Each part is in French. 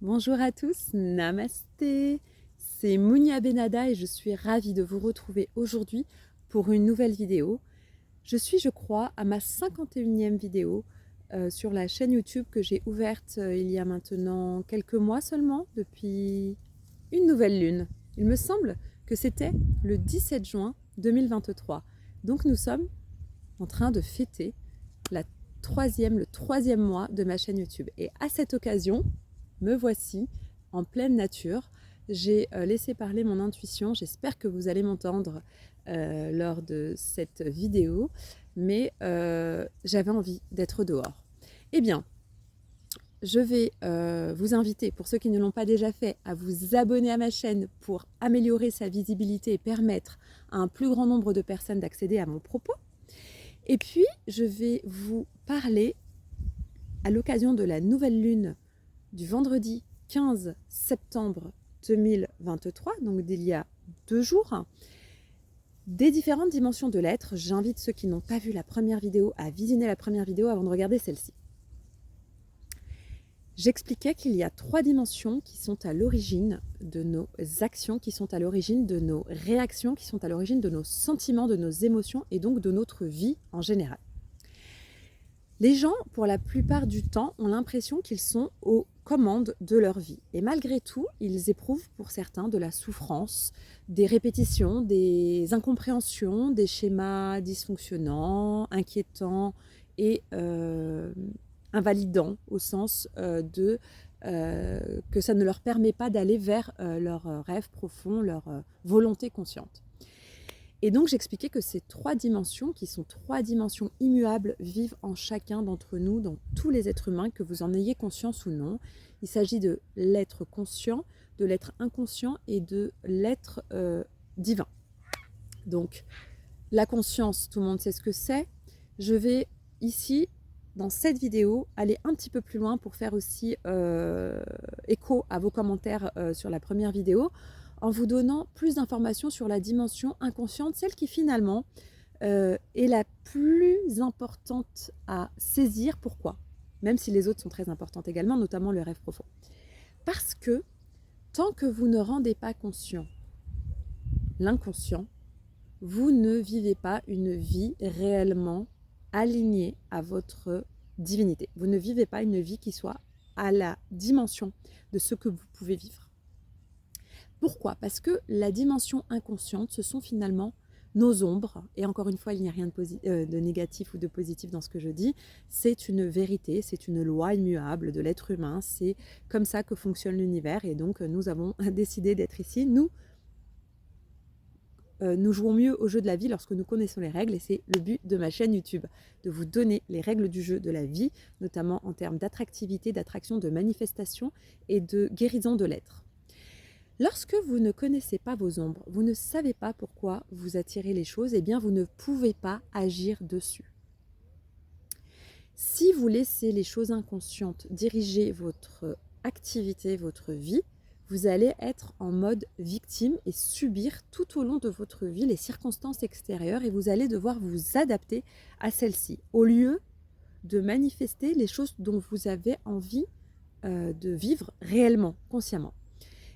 Bonjour à tous, namasté, c'est Mounia Benada et je suis ravie de vous retrouver aujourd'hui pour une nouvelle vidéo. Je suis, je crois, à ma 51e vidéo sur la chaîne YouTube que j'ai ouverte il y a maintenant quelques mois seulement, depuis une nouvelle lune. Il me semble que c'était le 17 juin 2023. Donc nous sommes en train de fêter le troisième mois de ma chaîne YouTube. Et à cette occasion, me voici en pleine nature. J'ai laissé parler mon intuition. J'espère que vous allez m'entendre lors de cette vidéo. Mais j'avais envie d'être dehors. Eh bien, je vais vous inviter, pour ceux qui ne l'ont pas déjà fait, à vous abonner à ma chaîne pour améliorer sa visibilité et permettre à un plus grand nombre de personnes d'accéder à mon propos. Et puis, je vais vous parler, à l'occasion de la nouvelle lune du vendredi 15 septembre 2023, donc d'il y a 2 jours, des différentes dimensions de l'être. J'invite ceux qui n'ont pas vu la première vidéo à visionner la première vidéo avant de regarder celle-ci. J'expliquais qu'il y a 3 dimensions qui sont à l'origine de nos actions, qui sont à l'origine de nos réactions, qui sont à l'origine de nos sentiments, de nos émotions et donc de notre vie en général. Les gens, pour la plupart du temps, ont l'impression qu'ils sont aux commandes de leur vie. Et malgré tout, ils éprouvent pour certains de la souffrance, des répétitions, des incompréhensions, des schémas dysfonctionnants, inquiétants et invalidants au sens que ça ne leur permet pas d'aller vers leurs rêves profonds, leur volonté consciente. Et donc j'expliquais que ces 3 dimensions, qui sont 3 dimensions immuables, vivent en chacun d'entre nous, dans tous les êtres humains, que vous en ayez conscience ou non. Il s'agit de l'être conscient, de l'être inconscient et de l'être divin. Donc la conscience, tout le monde sait ce que c'est. Je vais ici, dans cette vidéo, aller un petit peu plus loin pour faire aussi écho à vos commentaires sur la première vidéo, en vous donnant plus d'informations sur la dimension inconsciente, celle qui finalement est la plus importante à saisir. Pourquoi ? Même si les autres sont très importantes également, notamment le rêve profond. Parce que tant que vous ne rendez pas conscient l'inconscient, vous ne vivez pas une vie réellement alignée à votre divinité. Vous ne vivez pas une vie qui soit à la dimension de ce que vous pouvez vivre. Pourquoi ? Parce que la dimension inconsciente, ce sont finalement nos ombres. Et encore une fois, il n'y a rien de négatif ou de positif dans ce que je dis. C'est une vérité, c'est une loi immuable de l'être humain. C'est comme ça que fonctionne l'univers. Et donc, nous avons décidé d'être ici. Nous jouons mieux au jeu de la vie lorsque nous connaissons les règles. Et c'est le but de ma chaîne YouTube, de vous donner les règles du jeu de la vie, notamment en termes d'attractivité, d'attraction, de manifestation et de guérison de l'être. Lorsque vous ne connaissez pas vos ombres, vous ne savez pas pourquoi vous attirez les choses, eh bien vous ne pouvez pas agir dessus. Si vous laissez les choses inconscientes diriger votre activité, votre vie, vous allez être en mode victime et subir tout au long de votre vie les circonstances extérieures et vous allez devoir vous adapter à celles-ci, au lieu de manifester les choses dont vous avez envie de vivre réellement, consciemment.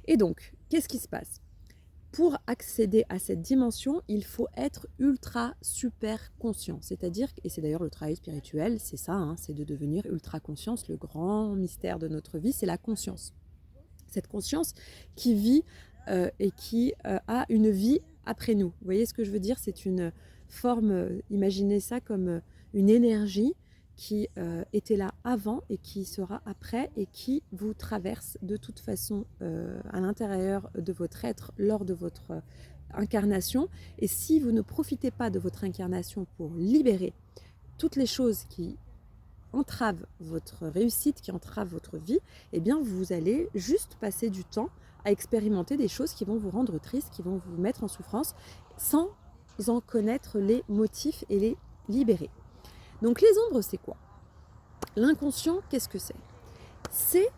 Et donc, qu'est-ce qui se passe ? Pour accéder à cette dimension, il faut être ultra super conscient. C'est-à-dire, et c'est d'ailleurs le travail spirituel, c'est ça, hein, c'est de devenir ultra conscience. Le grand mystère de notre vie, c'est la conscience. Cette conscience qui vit et qui a une vie après nous. Vous voyez ce que je veux dire ? C'est une forme, imaginez ça comme une énergie qui était là avant et qui sera après et qui vous traverse de toute façon à l'intérieur de votre être lors de votre incarnation. Et si vous ne profitez pas de votre incarnation pour libérer toutes les choses qui entravent votre réussite, qui entravent votre vie, eh bien vous allez juste passer du temps à expérimenter des choses qui vont vous rendre triste, qui vont vous mettre en souffrance, sans en connaître les motifs et les libérer. Donc les ombres, c'est quoi ? L'inconscient, qu'est-ce que c'est ? C'est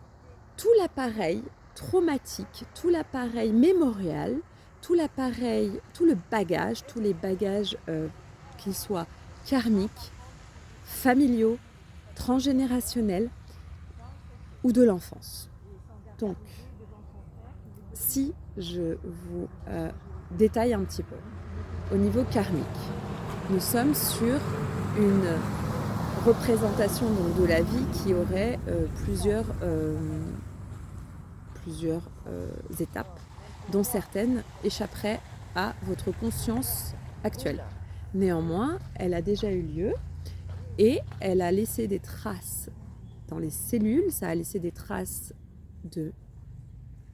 tout l'appareil traumatique, tout l'appareil mémorial, tout l'appareil, tout le bagage, tous les bagages qu'ils soient karmiques, familiaux, transgénérationnels ou de l'enfance. Donc, si je vous détaille un petit peu, au niveau karmique, nous sommes sur une représentation donc, de la vie qui aurait plusieurs étapes, dont certaines échapperaient à votre conscience actuelle. Néanmoins, elle a déjà eu lieu et elle a laissé des traces dans les cellules, ça a laissé des traces de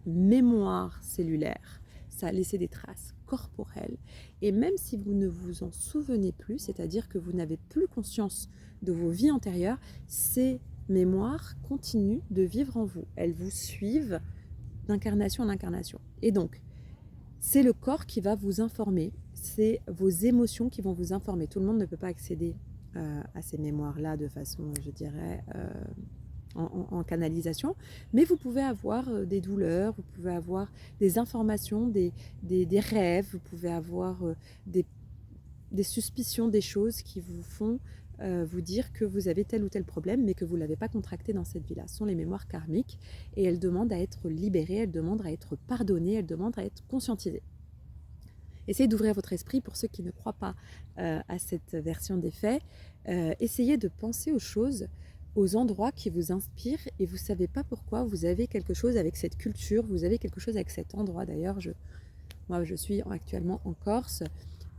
mémoire cellulaire, ça a laissé des traces corporelles. Et même si vous ne vous en souvenez plus, c'est-à-dire que vous n'avez plus conscience de vos vies antérieures, ces mémoires continuent de vivre en vous. Elles vous suivent d'incarnation en incarnation. Et donc, c'est le corps qui va vous informer, c'est vos émotions qui vont vous informer. Tout le monde ne peut pas accéder à ces mémoires-là de façon, je dirais, en canalisation, mais vous pouvez avoir des douleurs, vous pouvez avoir des informations, des rêves, vous pouvez avoir des suspicions, des choses qui vous font vous dire que vous avez tel ou tel problème, mais que vous ne l'avez pas contracté dans cette vie-là. Ce sont les mémoires karmiques et elles demandent à être libérées, elles demandent à être pardonnées, elles demandent à être conscientisées. Essayez d'ouvrir votre esprit pour ceux qui ne croient pas à cette version des faits. Essayez de penser aux choses, aux endroits qui vous inspirent et vous ne savez pas pourquoi vous avez quelque chose avec cette culture, vous avez quelque chose avec cet endroit. D'ailleurs, moi je suis actuellement en Corse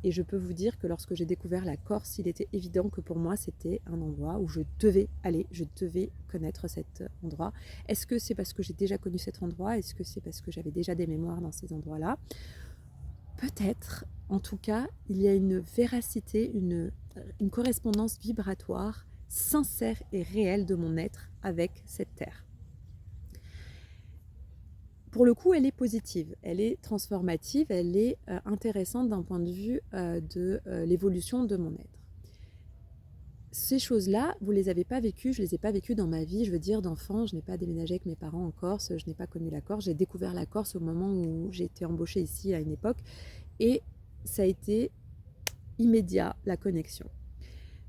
et je peux vous dire que lorsque j'ai découvert la Corse, il était évident que pour moi c'était un endroit où je devais aller, je devais connaître cet endroit. Est-ce que c'est parce que j'ai déjà connu cet endroit? Est-ce que c'est parce que j'avais déjà des mémoires dans ces endroits-là? Peut-être, en tout cas, il y a une véracité, une correspondance vibratoire sincère et réelle de mon être avec cette terre. Pour le coup, elle est positive, elle est transformative, elle est intéressante d'un point de vue de l'évolution de mon être. Ces choses-là, vous ne les avez pas vécues, je ne les ai pas vécues dans ma vie, je veux dire, d'enfant. Je n'ai pas déménagé avec mes parents en Corse, je n'ai pas connu la Corse. J'ai découvert la Corse au moment où j'ai été embauchée ici à une époque. Et ça a été immédiat, la connexion.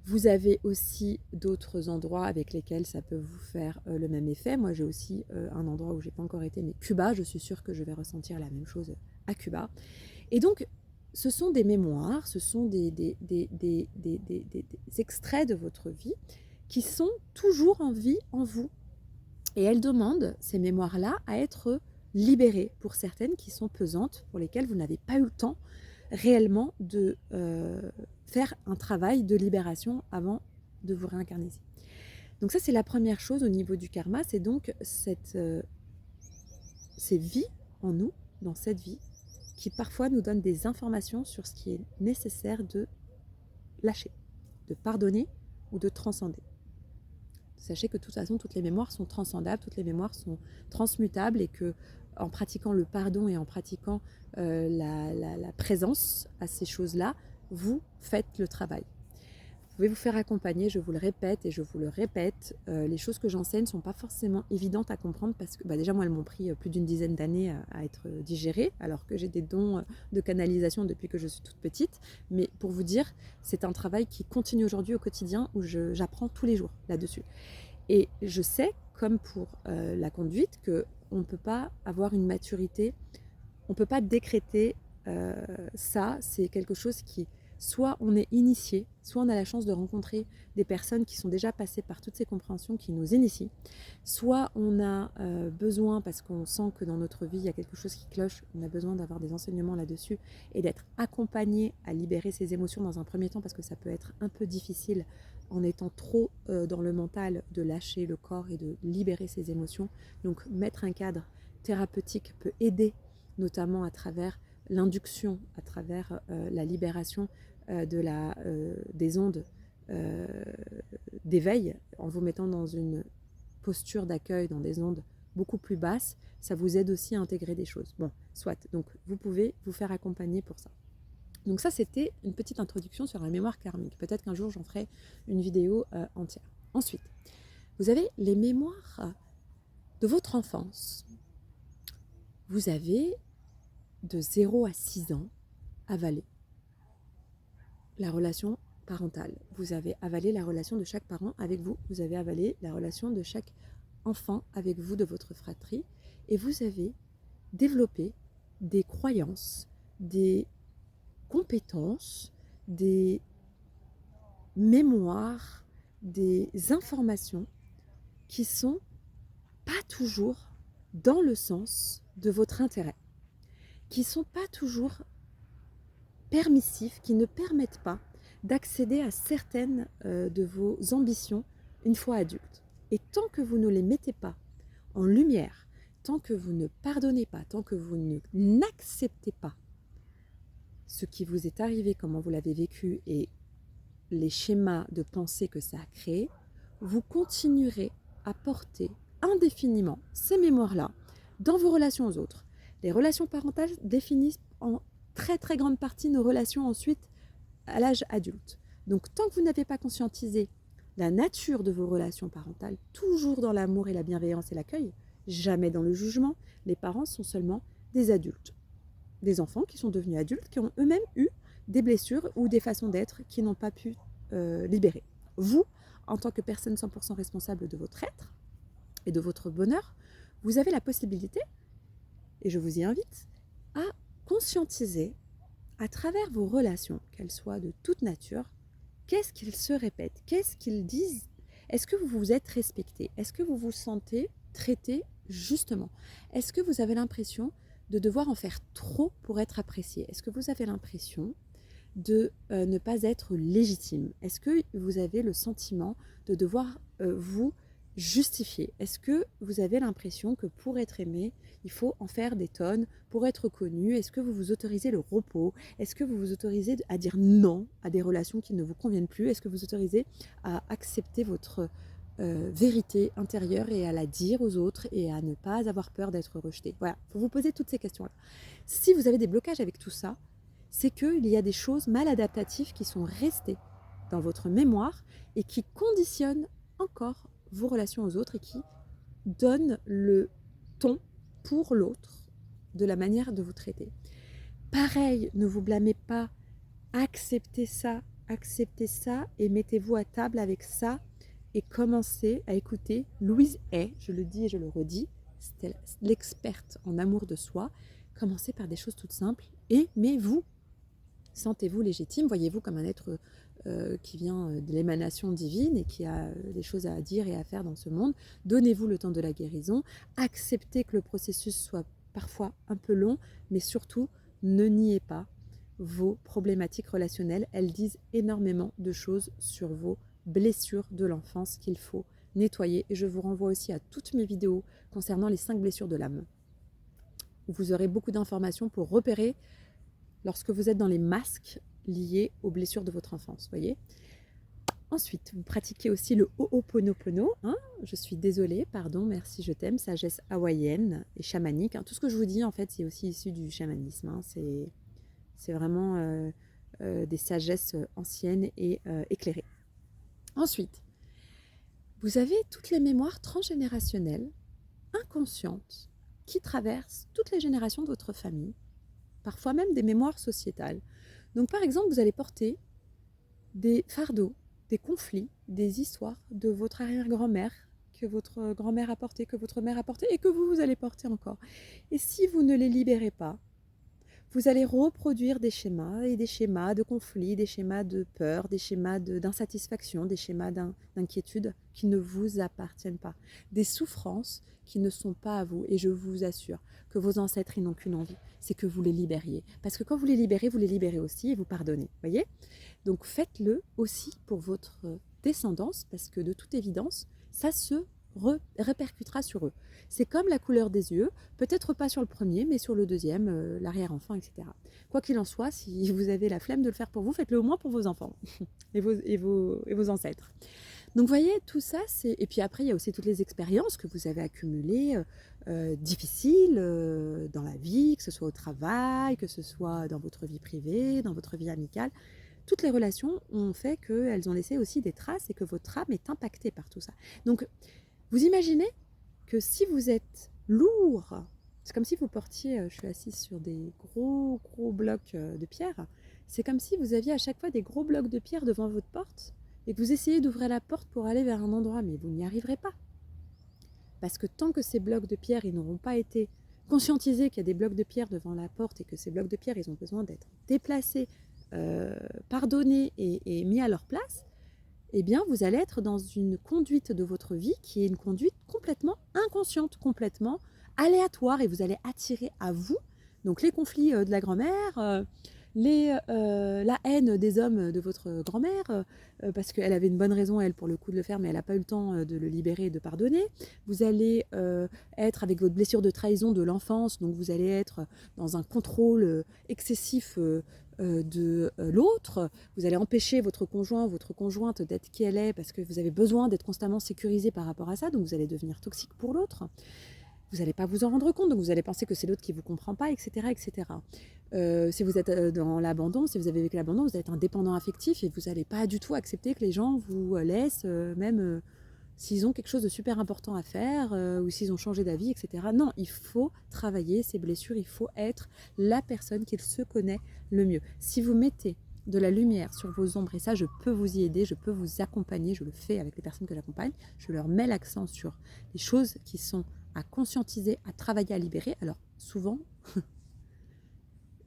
Vous avez aussi d'autres endroits avec lesquels ça peut vous faire le même effet. Moi, j'ai aussi un endroit où je n'ai pas encore été, mais Cuba, je suis sûre que je vais ressentir la même chose à Cuba. Et donc, ce sont des mémoires, ce sont des extraits de votre vie qui sont toujours en vie en vous. Et elles demandent, ces mémoires-là, à être libérées pour certaines qui sont pesantes, pour lesquelles vous n'avez pas eu le temps réellement de faire un travail de libération avant de vous réincarner. Donc ça, c'est la première chose au niveau du karma, c'est donc ces vies en nous, dans cette vie, qui parfois nous donnent des informations sur ce qui est nécessaire de lâcher, de pardonner ou de transcender. Sachez que de toute façon, toutes les mémoires sont transcendables, toutes les mémoires sont transmutables et que en pratiquant le pardon et en pratiquant la présence à ces choses-là, vous faites le travail. Vous pouvez vous faire accompagner, je vous le répète et je vous le répète, les choses que j'enseigne ne sont pas forcément évidentes à comprendre parce que déjà moi elles m'ont pris plus d'une dizaine d'années à être digérées alors que j'ai des dons de canalisation depuis que je suis toute petite. Mais pour vous dire, c'est un travail qui continue aujourd'hui au quotidien où j'apprends tous les jours là-dessus. Et je sais, comme pour la conduite, qu'on ne peut pas avoir une maturité, on ne peut pas décréter ça, c'est quelque chose qui, soit on est initié, soit on a la chance de rencontrer des personnes qui sont déjà passées par toutes ces compréhensions qui nous initient, soit on a besoin, parce qu'on sent que dans notre vie il y a quelque chose qui cloche, on a besoin d'avoir des enseignements là-dessus et d'être accompagné à libérer ses émotions dans un premier temps parce que ça peut être un peu difficile en étant trop dans le mental de lâcher le corps et de libérer ses émotions. Donc mettre un cadre thérapeutique peut aider notamment à travers l'induction, à travers la libération des ondes d'éveil, en vous mettant dans une posture d'accueil, dans des ondes beaucoup plus basses, ça vous aide aussi à intégrer des choses. Bon, soit, donc vous pouvez vous faire accompagner pour ça. Donc ça, c'était une petite introduction sur la mémoire karmique. Peut-être qu'un jour, j'en ferai une vidéo entière. Ensuite, vous avez les mémoires de votre enfance. Vous avez de 0 à 6 ans avalé la relation parentale. Vous avez avalé la relation de chaque parent avec vous. Vous avez avalé la relation de chaque enfant avec vous de votre fratrie et vous avez développé des croyances, des compétences, des mémoires, des informations qui sont pas toujours dans le sens de votre intérêt, qui sont pas toujours permissifs, qui ne permettent pas d'accéder à certaines de vos ambitions une fois adulte. Et tant que vous ne les mettez pas en lumière, tant que vous ne pardonnez pas, tant que vous n'acceptez pas ce qui vous est arrivé, comment vous l'avez vécu et les schémas de pensée que ça a créé, vous continuerez à porter indéfiniment ces mémoires-là dans vos relations aux autres. Les relations parentales définissent en très très grande partie nos relations ensuite à l'âge adulte. Donc tant que vous n'avez pas conscientisé la nature de vos relations parentales, toujours dans l'amour et la bienveillance et l'accueil, jamais dans le jugement, les parents sont seulement des adultes. Des enfants qui sont devenus adultes, qui ont eux-mêmes eu des blessures ou des façons d'être qui n'ont pas pu libérer. Vous, en tant que personne 100% responsable de votre être et de votre bonheur, vous avez la possibilité, et je vous y invite, à conscientiser à travers vos relations, qu'elles soient de toute nature, qu'est-ce qu'ils se répètent, qu'est-ce qu'ils disent, est-ce que vous vous êtes respecté, est-ce que vous vous sentez traité justement, est-ce que vous avez l'impression de devoir en faire trop pour être apprécié, est-ce que vous avez l'impression de ne pas être légitime, est-ce que vous avez le sentiment de devoir vous justifier, est-ce que vous avez l'impression que pour être aimé, il faut en faire des tonnes pour être connu, est-ce que vous vous autorisez le repos, est-ce que vous vous autorisez à dire non à des relations qui ne vous conviennent plus, est-ce que vous autorisez à accepter votre vérité intérieure et à la dire aux autres et à ne pas avoir peur d'être rejeté. Voilà, il faut vous poser toutes ces questions-là. Si vous avez des blocages avec tout ça, c'est qu'il y a des choses mal adaptatives qui sont restées dans votre mémoire et qui conditionnent encore vos relations aux autres et qui donnent le ton pour l'autre de la manière de vous traiter. Pareil, ne vous blâmez pas, acceptez ça et mettez-vous à table avec ça et commencez à écouter Louise Hay, je le dis et je le redis, c'était l'experte en amour de soi. Commencez par des choses toutes simples, aimez-vous, sentez-vous légitime, voyez-vous comme un être qui vient de l'émanation divine et qui a des choses à dire et à faire dans ce monde. Donnez-vous le temps de la guérison, acceptez que le processus soit parfois un peu long, mais surtout ne niez pas vos problématiques relationnelles. Elles disent énormément de choses sur vos blessures de l'enfance qu'il faut nettoyer. Et je vous renvoie aussi à toutes mes vidéos concernant les 5 blessures de l'âme, où vous aurez beaucoup d'informations pour repérer lorsque vous êtes dans les masques liés aux blessures de votre enfance, voyez. Ensuite, vous pratiquez aussi le Ho'oponopono. Je suis désolée, pardon, merci, je t'aime, sagesse hawaïenne et chamanique. Tout ce que je vous dis, en fait, c'est aussi issu du chamanisme. C'est vraiment des sagesses anciennes et éclairées. Ensuite, vous avez toutes les mémoires transgénérationnelles, inconscientes, qui traversent toutes les générations de votre famille, parfois même des mémoires sociétales. Donc par exemple, vous allez porter des fardeaux, des conflits, des histoires de votre arrière-grand-mère, que votre grand-mère a porté, que votre mère a porté et que vous allez porter encore. Et si vous ne les libérez pas, vous allez reproduire des schémas et des schémas de conflits, des schémas de peur, des schémas d'insatisfaction, des schémas d'inquiétude qui ne vous appartiennent pas, des souffrances qui ne sont pas à vous. Et je vous assure que vos ancêtres, ils n'ont qu'une envie, c'est que vous les libériez. Parce que quand vous les libérez aussi et vous pardonnez, voyez ? Donc faites-le aussi pour votre descendance, parce que de toute évidence, ça se répercutera sur eux. C'est comme la couleur des yeux, peut-être pas sur le premier, mais sur le deuxième, l'arrière-enfant, etc. Quoi qu'il en soit, si vous avez la flemme de le faire pour vous, faites-le au moins pour vos enfants et vos ancêtres. Donc, voyez, tout ça, c'est... Et puis après, il y a aussi toutes les expériences que vous avez accumulées, difficiles dans la vie, que ce soit au travail, que ce soit dans votre vie privée, dans votre vie amicale. Toutes les relations ont fait qu'elles ont laissé aussi des traces et que votre âme est impactée par tout ça. Donc, vous imaginez que si vous êtes lourd, c'est comme si vous portiez, je suis assise sur des gros blocs de pierre, c'est comme si vous aviez à chaque fois des gros blocs de pierre devant votre porte et que vous essayez d'ouvrir la porte pour aller vers un endroit, mais vous n'y arriverez pas. Parce que tant que ces blocs de pierre, ils n'auront pas été conscientisés qu'il y a des blocs de pierre devant la porte et que ces blocs de pierre, ils ont besoin d'être déplacés, pardonnés et mis à leur place, eh bien, vous allez être dans une conduite de votre vie qui est une conduite complètement inconsciente, complètement aléatoire, et vous allez attirer à vous donc les conflits de la grand-mère, la haine des hommes de votre grand-mère, parce qu'elle avait une bonne raison, elle, pour le coup, de le faire, mais elle n'a pas eu le temps de le libérer et de pardonner. Vous allez être avec votre blessure de trahison de l'enfance, donc vous allez être dans un contrôle excessif de l'autre. Vous allez empêcher votre conjoint, votre conjointe d'être qui elle est, parce que vous avez besoin d'être constamment sécurisé par rapport à ça, donc vous allez devenir toxique pour l'autre. Vous n'allez pas vous en rendre compte, donc vous allez penser que c'est l'autre qui ne vous comprend pas, etc. etc. Si vous êtes dans l'abandon, si vous avez vécu l'abandon, vous êtes un dépendant affectif et vous n'allez pas du tout accepter que les gens vous laissent, même s'ils ont quelque chose de super important à faire ou s'ils ont changé d'avis, etc. Non, il faut travailler ces blessures, il faut être la personne qui se connaît le mieux. Si vous mettez de la lumière sur vos ombres, et ça je peux vous y aider, je peux vous accompagner, je le fais avec les personnes que j'accompagne, je leur mets l'accent sur les choses qui sont à conscientiser, à travailler, à libérer. Alors souvent,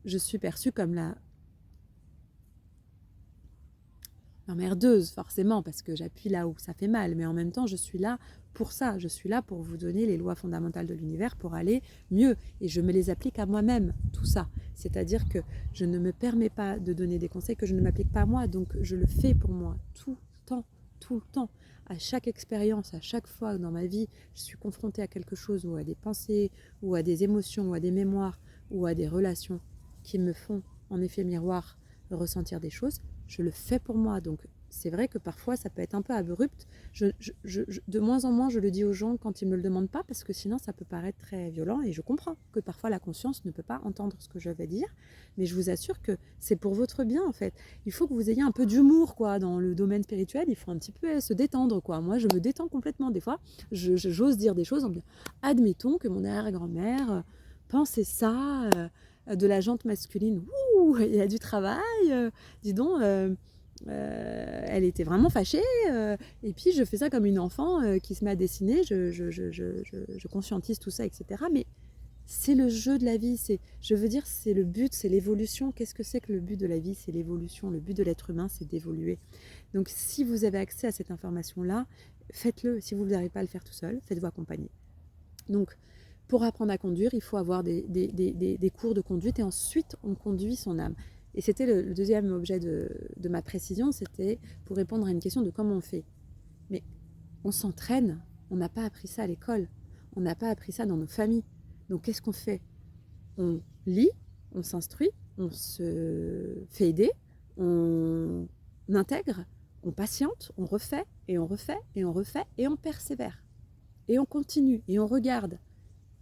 je suis perçue comme l'emmerdeuse, forcément, parce que j'appuie là où ça fait mal, mais en même temps, je suis là pour ça, je suis là pour vous donner les lois fondamentales de l'univers pour aller mieux, et je me les applique à moi-même, tout ça. C'est-à-dire que je ne me permets pas de donner des conseils que je ne m'applique pas à moi, donc je le fais pour moi tout le temps, tout le temps. À chaque expérience, à chaque fois dans ma vie, je suis confrontée à quelque chose, ou à des pensées, ou à des émotions, ou à des mémoires, ou à des relations qui me font, en effet miroir, ressentir des choses, je le fais pour moi. Donc c'est vrai que parfois ça peut être un peu abrupt. De moins en moins je le dis aux gens quand ils ne me le demandent pas, parce que sinon ça peut paraître très violent, et je comprends que parfois la conscience ne peut pas entendre ce que je vais dire, mais je vous assure que c'est pour votre bien en fait. Il faut que vous ayez un peu d'humour quoi dans le domaine spirituel, il faut un petit peu se détendre quoi. Moi je me détends complètement des fois, j'ose dire des choses en me disant admettons que mon arrière-grand-mère pensait ça de la jante masculine. Ouh, il y a du travail, dis donc, elle était vraiment fâchée, et puis je fais ça comme une enfant qui se met à dessiner, je conscientise tout ça, etc. Mais c'est le jeu de la vie, je veux dire, c'est le but, c'est l'évolution. Qu'est-ce que c'est que le but de la vie? C'est l'évolution. Le but de l'être humain, c'est d'évoluer. Donc si vous avez accès à cette information-là, faites-le. Si vous n'arrivez pas à le faire tout seul, faites-vous accompagner. Donc, pour apprendre à conduire, il faut avoir des cours de conduite, et ensuite on conduit son âme. Et c'était le deuxième objet de ma précision, c'était pour répondre à une question de comment on fait. Mais on s'entraîne, on n'a pas appris ça à l'école, on n'a pas appris ça dans nos familles. Donc qu'est-ce qu'on fait? On lit, on s'instruit, on se fait aider, on intègre, on patiente, on refait, et on refait, et on refait, et on persévère. Et on continue, et on regarde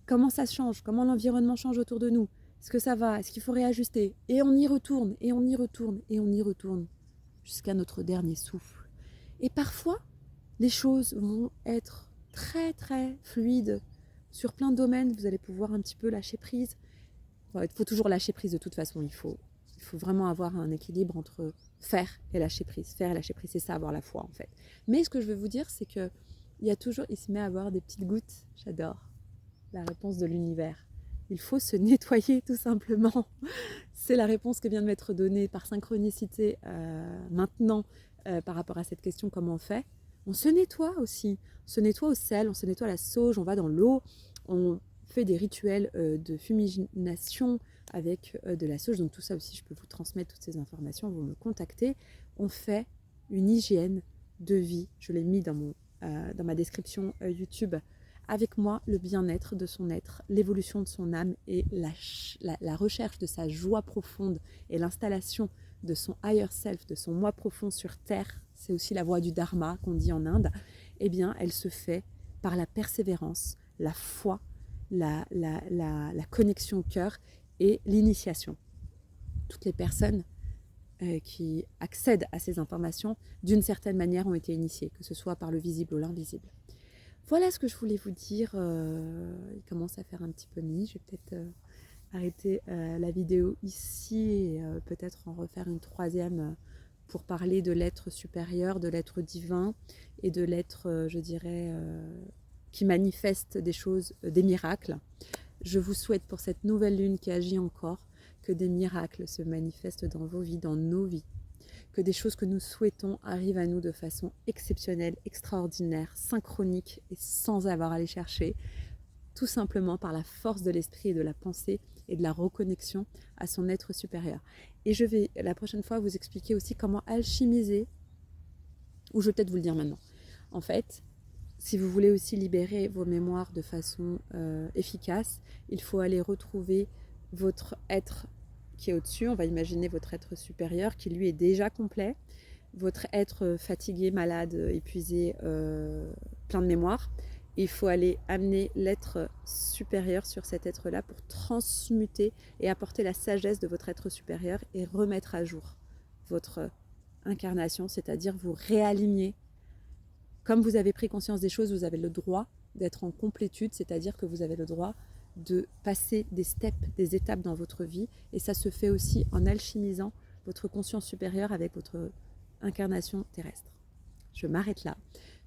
comment ça change, comment l'environnement change autour de nous, est-ce que ça va, est-ce qu'il faut réajuster, et on y retourne, et on y retourne, et on y retourne, jusqu'à notre dernier souffle. Et parfois, les choses vont être très très fluides. Sur plein de domaines, vous allez pouvoir un petit peu lâcher prise. Bon, il faut toujours lâcher prise de toute façon, il faut vraiment avoir un équilibre entre faire et lâcher prise. Faire et lâcher prise, c'est ça, avoir la foi en fait. Mais ce que je veux vous dire, c'est que il se met à avoir des petites gouttes, j'adore la réponse de l'univers. Il faut se nettoyer tout simplement. C'est la réponse que vient de m'être donnée par synchronicité maintenant par rapport à cette question comment on fait. On se nettoie aussi. On se nettoie au sel, on se nettoie à la sauge, on va dans l'eau, on fait des rituels de fumigation avec de la sauge. Donc tout ça aussi, je peux vous transmettre toutes ces informations, vous me contactez. On fait une hygiène de vie. Je l'ai mis dans ma description YouTube. Avec moi, le bien-être de son être, l'évolution de son âme et la recherche de sa joie profonde et l'installation de son higher self, de son moi profond sur terre, c'est aussi la voie du dharma qu'on dit en Inde, eh bien, elle se fait par la persévérance, la foi, la connexion au cœur et l'initiation. Toutes les personnes qui accèdent à ces informations, d'une certaine manière, ont été initiées, que ce soit par le visible ou l'invisible. Voilà ce que je voulais vous dire. Il commence à faire un petit peu nuit. Je vais peut-être arrêter la vidéo ici et peut-être en refaire une troisième pour parler de l'être supérieur, de l'être divin et de l'être, je dirais, qui manifeste des choses, des miracles. Je vous souhaite pour cette nouvelle lune qui agit encore, que des miracles se manifestent dans vos vies, dans nos vies. Que des choses que nous souhaitons arrivent à nous de façon exceptionnelle, extraordinaire, synchronique et sans avoir à les chercher, tout simplement par la force de l'esprit et de la pensée et de la reconnexion à son être supérieur. Et je vais la prochaine fois vous expliquer aussi comment alchimiser, ou je vais peut-être vous le dire maintenant. En fait, si vous voulez aussi libérer vos mémoires de façon efficace, il faut aller retrouver votre être qui est au-dessus. On va imaginer votre être supérieur qui lui est déjà complet, votre être fatigué, malade, épuisé, plein de mémoire. Il faut aller amener l'être supérieur sur cet être-là pour transmuter et apporter la sagesse de votre être supérieur et remettre à jour votre incarnation, c'est-à-dire vous réaligner. Comme vous avez pris conscience des choses, vous avez le droit d'être en complétude, c'est-à-dire que vous avez le droit de passer des steps, des étapes dans votre vie. Et ça se fait aussi en alchimisant votre conscience supérieure avec votre incarnation terrestre. Je m'arrête là.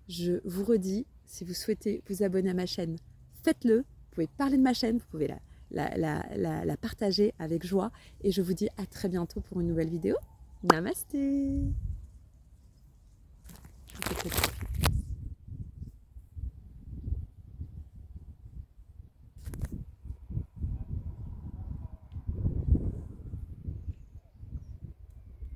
Je vous redis, si vous souhaitez vous abonner à ma chaîne, faites-le. Vous pouvez parler de ma chaîne, vous pouvez la partager avec joie. Et je vous dis à très bientôt pour une nouvelle vidéo. Namasté.